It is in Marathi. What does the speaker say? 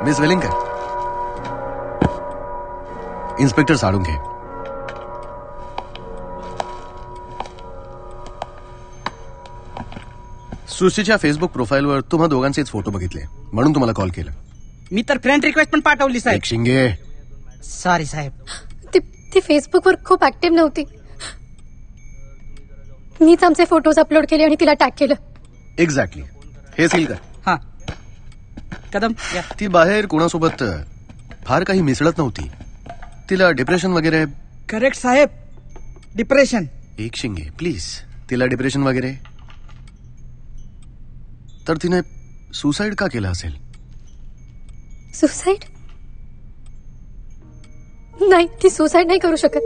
Miss Welingkar, inspector Salunkhe. सृष्टीच्या फेसबुक प्रोफाईलवर तुम्हा दोघांचेच फोटो बघितले म्हणून तुम्हाला कॉल केला. मी तर फ्रेंड रिक्वेस्ट पण पाठवली साहेब. एक शिंगे. सॉरी साहेब. ती फेसबुकवर खूप ऍक्टिव्ह नव्हती. मीच आमचे फोटोज अपलोड केले आणि तिला टॅग केलं. एक्झॅक्टली. हे सील कर. हा कदम या. ती बाहेर कोणासोबत फार काही मिसळत नव्हती. तिला डिप्रेशन वगैरे. करेक्ट साहेब, डिप्रेशन. एक शिंगे प्लीज. तिला डिप्रेशन वगैरे तर तिने सुसाईड का केलं असेल? सुसाईड नाही, ती सुसाईड नाही करू शकत.